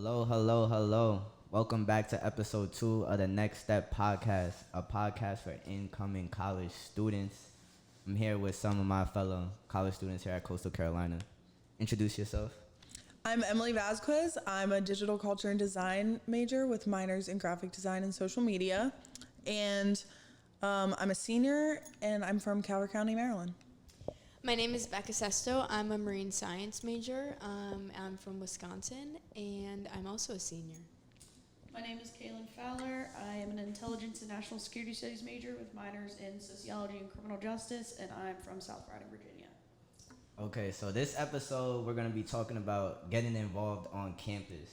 Hello, hello, hello. Welcome back to episode 2 of the Next Step podcast, a podcast for incoming college students. I'm here with some of my fellow college students here at Coastal Carolina. Introduce yourself. I'm Emily Vasquez. I'm a digital culture and design major with minors in graphic design and social media. And I'm a senior and I'm from Calvert County, Maryland. My name is Becca Sesto. I'm a marine science major. I'm from Wisconsin, and I'm also a senior. My name is Kaylin Fowler. I am an intelligence and national security studies major with minors in sociology and criminal justice, and I'm from South Riding, Virginia. Okay, so this episode we're going to be talking about getting involved on campus.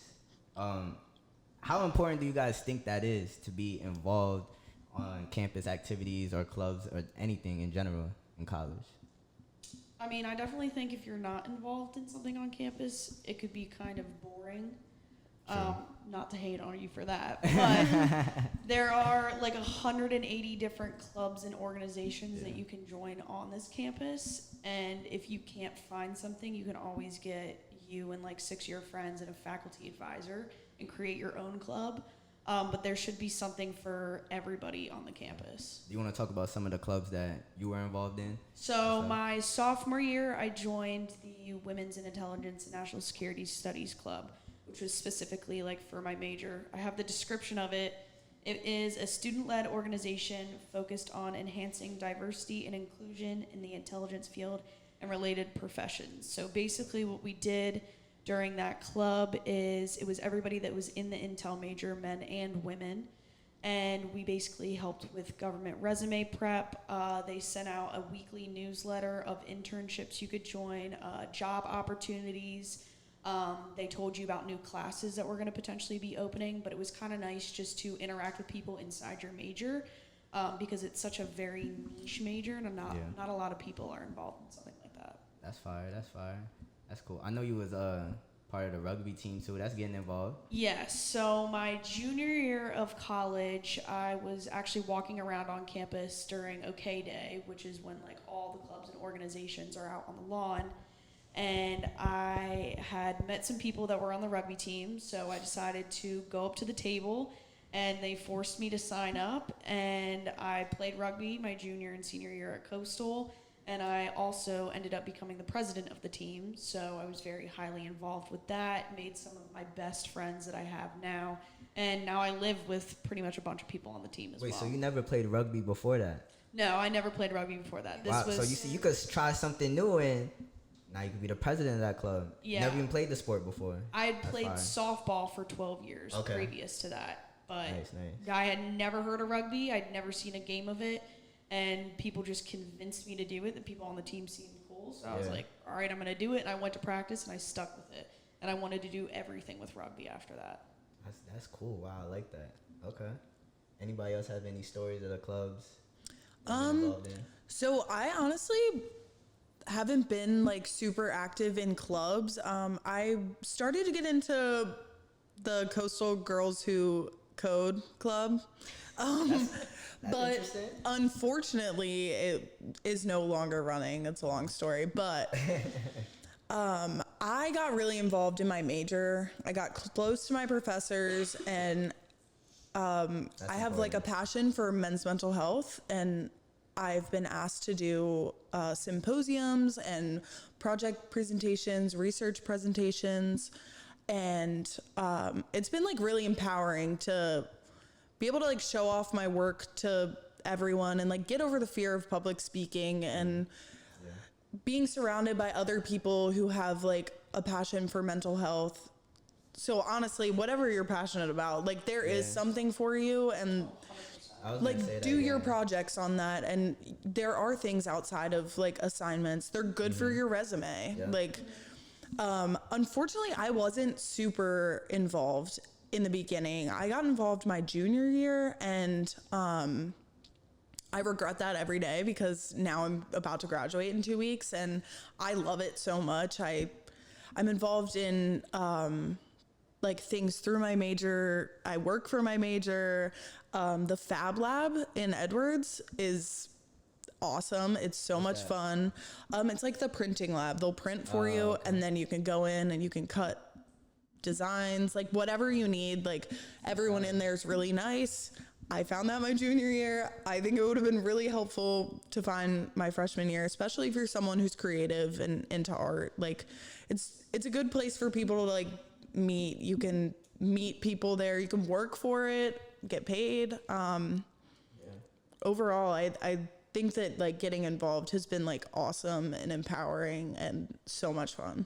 How important do you guys think that is to be involved on campus activities or clubs or anything in general in college? I mean, I definitely think if you're not involved in something on campus, it could be kind of boring. Not to hate on you for that, but there are like 180 different clubs and organizations that you can join on this campus. And if you can't find something, you can always get you and like 6 of your friends and a faculty advisor and create your own club. But there should be something for everybody on the campus. Do you want to talk about some of the clubs that you were involved in? So my sophomore year, I joined the Women's in Intelligence and National Security Studies Club, which was specifically like for my major. I have the description of it. It is a student-led organization focused on enhancing diversity and inclusion in the intelligence field and related professions. So basically what we did during that club is it was everybody that was in the Intel major, men and women, and we basically helped with government resume prep. They sent out a weekly newsletter of internships you could join, job opportunities. They told you about new classes that were going to potentially be opening, but it was kind of nice just to interact with people inside your major because it's such a very niche major and not a lot of people are involved in something like that. That's fire. That's cool. I know you was part of the rugby team too. That's getting involved. Yes. So my junior year of college, I was actually walking around on campus during OK Day, which is when like all the clubs and organizations are out on the lawn. And I had met some people that were on the rugby team, so I decided to go up to the table, and they forced me to sign up. And I played rugby my junior and senior year at Coastal. And I also ended up becoming the president of the team, so I was very highly involved with that, made some of my best friends that I have now, and now I live with pretty much a bunch of people on the team as well. Wait, so you never played rugby before that? No, I never played rugby before that. Wow, so you see, you could try something new, and now you could be the president of that club. Yeah. Never even played the sport before. I had played softball for 12 years previous to that, but nice. I had never heard of rugby, I'd never seen a game of it. And people just convinced me to do it. The people on the team seemed cool. So I was like, all right, I'm going to do it. And I went to practice and I stuck with it. And I wanted to do everything with rugby after that. That's cool. Wow, I like that. Okay. Anybody else have any stories of the clubs involved in? So I honestly haven't been like super active in clubs. I started to get into the Coastal Girls Who Code Club. That's but unfortunately, it is no longer running. It's a long story. But I got really involved in my major. I got close to my professors, and I have like a passion for men's mental health. And I've been asked to do symposiums and project presentations, research presentations. And it's been like really empowering to be able to like show off my work to everyone and like get over the fear of public speaking and being surrounded by other people who have like a passion for mental health. So honestly, whatever you're passionate about, like there is something for you, and like do your projects on that. And there are things outside of like assignments. They're good for your resume. Like, unfortunately I wasn't super involved in the beginning. I got involved my junior year, and I regret that every day because now I'm about to graduate in 2 weeks and I love it so much. I'm involved in like things through my major. I work for my major. The Fab Lab in Edwards is awesome. It's so much fun. It's like the printing lab. They'll print for you, and then you can go in and you can cut designs, like whatever you need. Like everyone in there is really nice. I found that my junior year. I think it would have been really helpful to find my freshman year, especially if you're someone who's creative and into art. Like it's a good place for people to like meet. You can meet people there. You can work for it, get paid. Overall, I think that like getting involved has been like awesome and empowering and so much fun.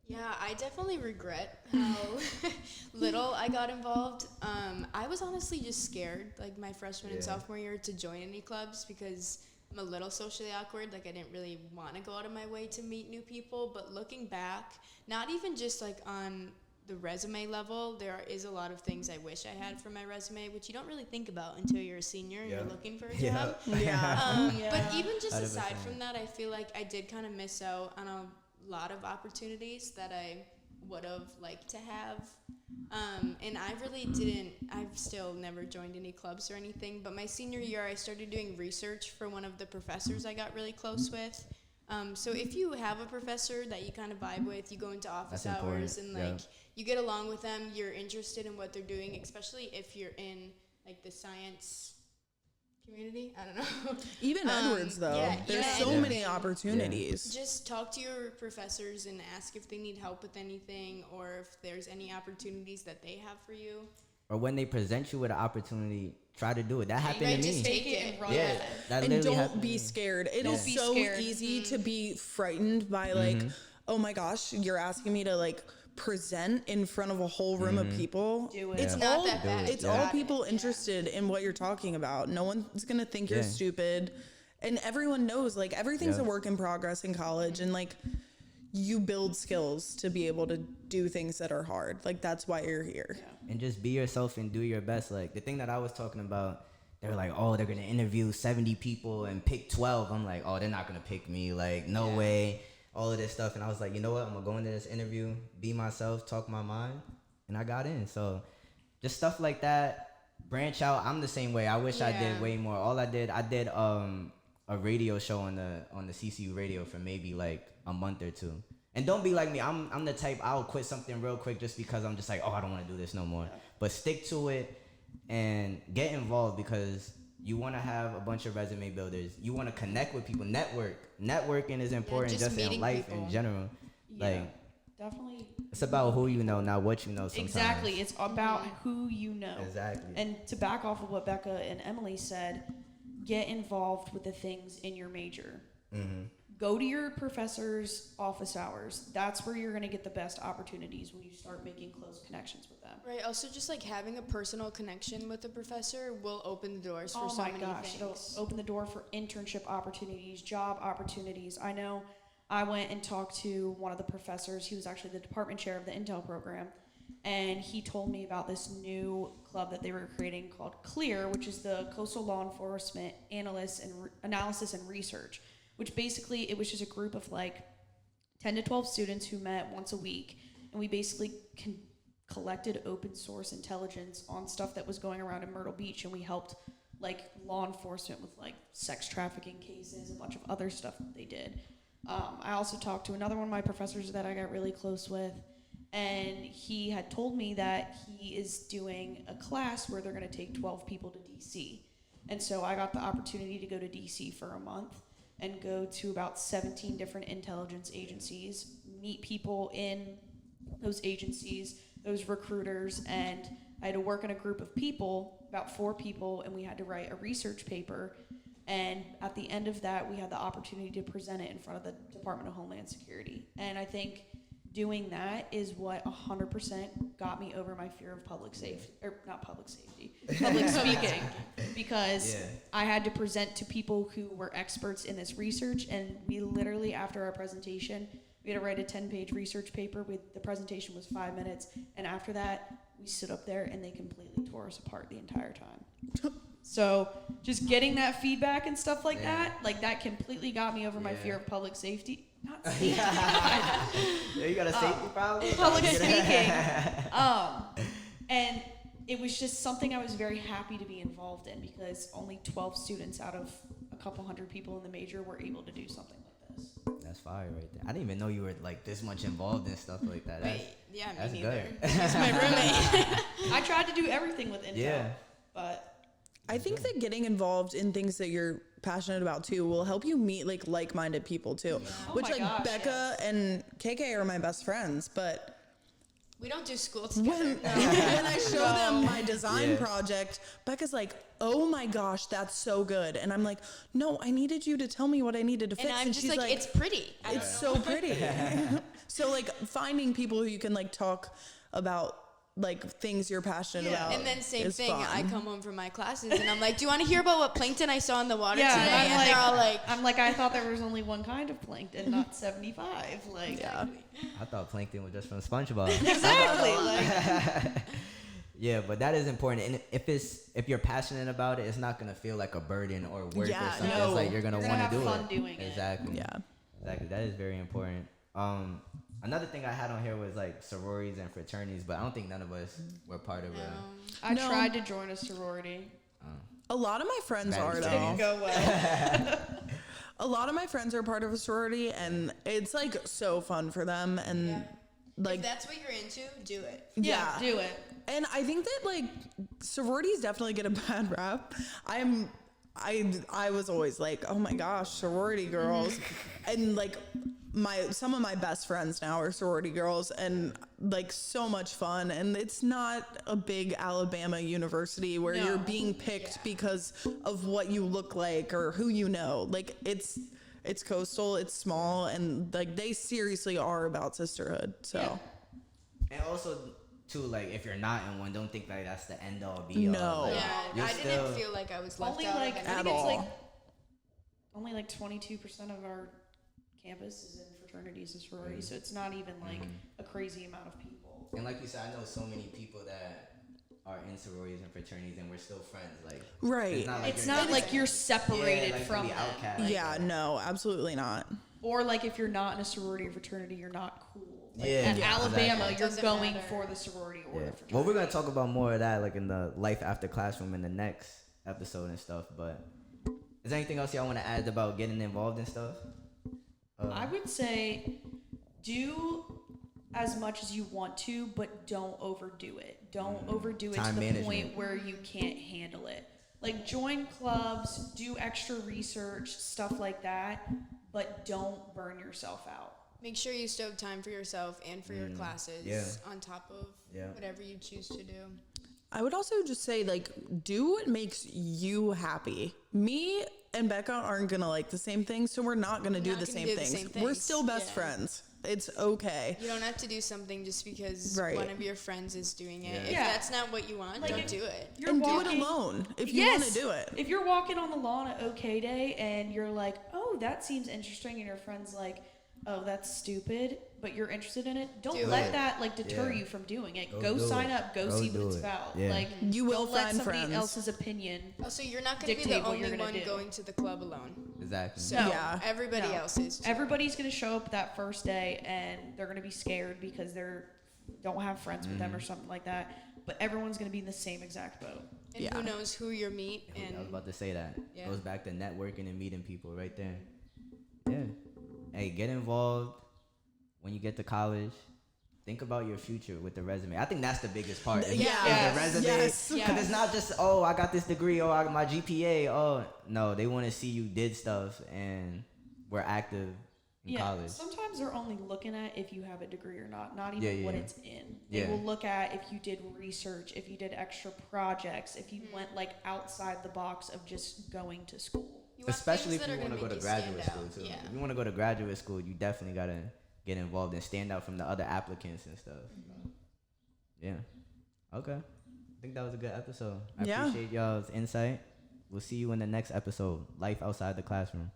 Yeah, I definitely regret how little I got involved. I was honestly just scared, like my freshman and sophomore year, to join any clubs because I'm a little socially awkward. Like I didn't really want to go out of my way to meet new people. But looking back, not even just like on the resume level, there is a lot of things I wish I had for my resume, which you don't really think about until you're a senior and you're looking for a job. But even just 100%. aside from that, I feel like I did kind of miss out on a lot of opportunities that I would have liked to have. And I really didn't, I've still never joined any clubs or anything, but my senior year I started doing research for one of the professors I got really close with. So if you have a professor that you kind of vibe with, you go into office hours and like you get along with them, you're interested in what they're doing, especially if you're in like the science community. I don't know. Even Edwards though, there's so many opportunities. Just talk to your professors and ask if they need help with anything or if there's any opportunities that they have for you. Or when they present you with an opportunity, try to do it. That happened to me. Just take it and run Yeah, with it. that And literally don't happened be to me. scared. It Don't is be so scared. easy to be frightened by like, oh my gosh, you're asking me to like present in front of a whole room of people. Do it. It's Yeah. not all, that bad. It's You all got people it. interested in what you're talking about. No one's gonna think you're Yeah. stupid, and everyone knows like everything's a work in progress in college, and like you build skills to be able to do things that are hard. Like that's why you're here. And just be yourself and do your best. Like the thing that I was talking about, they were like, oh, they're gonna interview 70 people and pick 12. I'm like, oh, they're not gonna pick me. Like, no way. All of this stuff. And I was like, you know what? I'm gonna go into this interview, be myself, talk my mind, and I got in. So just stuff like that. Branch out. I'm the same way. I wish I did way more. All I did a radio show on the CCU radio for maybe like a month or two. And don't be like me. I'm the type, I'll quit something real quick just because I'm just like, oh, I don't want to do this no more. But stick to it and get involved because you want to have a bunch of resume builders. You want to connect with people. Networking is important just just in meeting life people. in general. Yeah, Like definitely. it's about who you know, not what you know sometimes. Exactly. It's about who you know. Exactly. And to back off of what Becca and Emily said, get involved with the things in your major. Go to your professor's office hours. That's where you're going to get the best opportunities when you start making close connections with them. Right. Also, just like having a personal connection with a professor will open the doors for Oh so my many gosh, it'll things. open the door for internship opportunities, job opportunities. I know I went and talked to one of the professors. He was actually the department chair of the Intel program. And he told me about this new club that they were creating called CLEAR, which is the Coastal Law Enforcement Analysis and Research, which basically it was just a group of like 10 to 12 students who met once a week. And we basically collected open source intelligence on stuff that was going around in Myrtle Beach. And we helped like law enforcement with like sex trafficking cases, a bunch of other stuff that they did. I also talked to another one of my professors that I got really close with. And he had told me that he is doing a class where they're going to take 12 people to DC. And so I got the opportunity to go to DC for a month and go to about 17 different intelligence agencies, meet people in those agencies, those recruiters, and I had to work in a group of people, about 4 people, and we had to write a research paper. And at the end of that, we had the opportunity to present it in front of the Department of Homeland Security. And I think doing that is what 100% got me over my fear of public speaking, because I had to present to people who were experts in this research, and we literally, after our presentation, we had to write a 10-page research paper. The presentation was 5 minutes, and after that, we stood up there and they completely tore us apart the entire time. So just getting that feedback and stuff like that, like that completely got me over my fear of public safety. Not safety. Yeah, you got a safety problem? Public speaking. And it was just something I was very happy to be involved in because only 12 students out of a couple hundred people in the major were able to do something like this. That's fire right there. I didn't even know you were like this much involved in stuff like that. Wait, yeah, me that's neither. good. He's my roommate. I tried to do everything with Intel, Yeah. but I think that getting involved in things that you're passionate about too will help you meet like-minded people too. Oh Which my like gosh, Becca and KK are my best friends, but We don't do school together. when I show them my design Yeah. project, Becca's like, "Oh my gosh, that's so good," and I'm like, "No, I needed you to tell me what I needed to fix." And I'm just she's like, it's pretty. it's so pretty. So like finding people who you can like talk about like things you're passionate about. And then same is thing, fun. I come home from my classes and I'm like, do you want to hear about what plankton I saw in the water yeah, today? and And they're all like, I thought there was only one kind of plankton, not 75. Like, Yeah. I thought plankton was just from SpongeBob. exactly. Like, Yeah, but that is important. And if you're passionate about it, it's not gonna feel like a burden or work Yeah, or something. no. It's like you're gonna You're want gonna to do have fun it. doing it. Exactly. Yeah. Exactly. That is very important. Another thing I had on here was like sororities and fraternities, but I don't think none of us were part of it. I No. tried to join a sorority. A lot of my friends Bad are experience. though. Didn't go well. A lot of my friends are part of a sorority, and it's like so fun for them. And like, if that's what you're into, do it. Yeah, do it. And I think that like sororities definitely get a bad rap. I was always like, oh my gosh, sorority girls, and like some of my best friends now are sorority girls, and like so much fun. And it's not a big Alabama university where No. you're being picked because of what you look like or who you know. Like it's coastal, it's small, and like they seriously are about sisterhood. So. Yeah. And also, too, like if you're not in one, don't think like that's the end all be all. No. Like, Yeah, you're I still- didn't feel like I was left Only out like of I At think it's like all. only like 22% of our campus is in fraternities and sororities, so it's not even like a crazy amount of people. And like you said, I know so many people that are in sororities and fraternities, and we're still friends. Like, Right. It's you're not just- like you're separated yeah, like, from to be them. outcast. Yeah, no, absolutely not. Or like if you're not in a sorority or fraternity, you're not cool. Like, Yeah, at yeah, Alabama, exactly. you're Doesn't going matter. for the sorority or Yeah. the fraternity. Well, we're gonna talk about more of that, like in the life after classroom in the next episode and stuff. But is there anything else y'all want to add about getting involved in stuff? I would say do as much as you want to, but don't overdo it. Don't overdo it Time to the management. point where you can't handle it. Like join clubs, do extra research, stuff like that, but don't burn yourself out. Make sure you still have time for yourself and for your classes yeah. on top of Yeah. whatever you choose to do. I would also just say, like, do what makes you happy. Me and Becca aren't gonna like the same things, so we're not gonna do not the gonna same do the things. same We're things, still best yeah. friends. It's okay. You don't have to do something just because Right. one of your friends is doing it. Yeah. If Yeah. that's not what you want, Like don't if- do it. You're And walking, do it alone if you want to do it. If you're walking on the lawn at OK Day and you're like, oh, that seems interesting, and your friend's like, oh, that's stupid, but you're interested in it, don't Do let it. that like deter Yeah. you from doing it. Go Go do sign it. up. Go Go see what do it's it. about. Yeah. Like You will don't let find somebody friends. else's opinion. Also, you're not going to be Dictate the what you're only gonna one do. going to the club alone. Exactly. So No. Yeah. everybody No. else is. Too. Everybody's gonna show up that first day and they're gonna be scared because they're don't have friends with them or something like that. But everyone's gonna be in the same exact boat. And Yeah. who knows who you meet I was and about to say that. Yeah. Goes back to networking and meeting people right there. Yeah. Hey, get involved when you get to college. Think about your future with the resume. I think that's the biggest part. Is Yeah. the resume. Yes. Because it's not just, oh, I got this degree, oh, I got my GPA. Oh, no, they want to see you did stuff and were active in college. Sometimes they're only looking at if you have a degree or not even Yeah, what yeah. it's in. They Yeah. will look at if you did research, if you did extra projects, if you went like outside the box of just going to school. you want Especially things if that you are want to gonna go to make you stand graduate school, out. too. Yeah. If you want to go to graduate school, you definitely got to get involved and stand out from the other applicants and stuff. Yeah. Okay. I think that was a good episode. I Yeah. appreciate y'all's insight. We'll see you in the next episode, Life Outside the Classroom.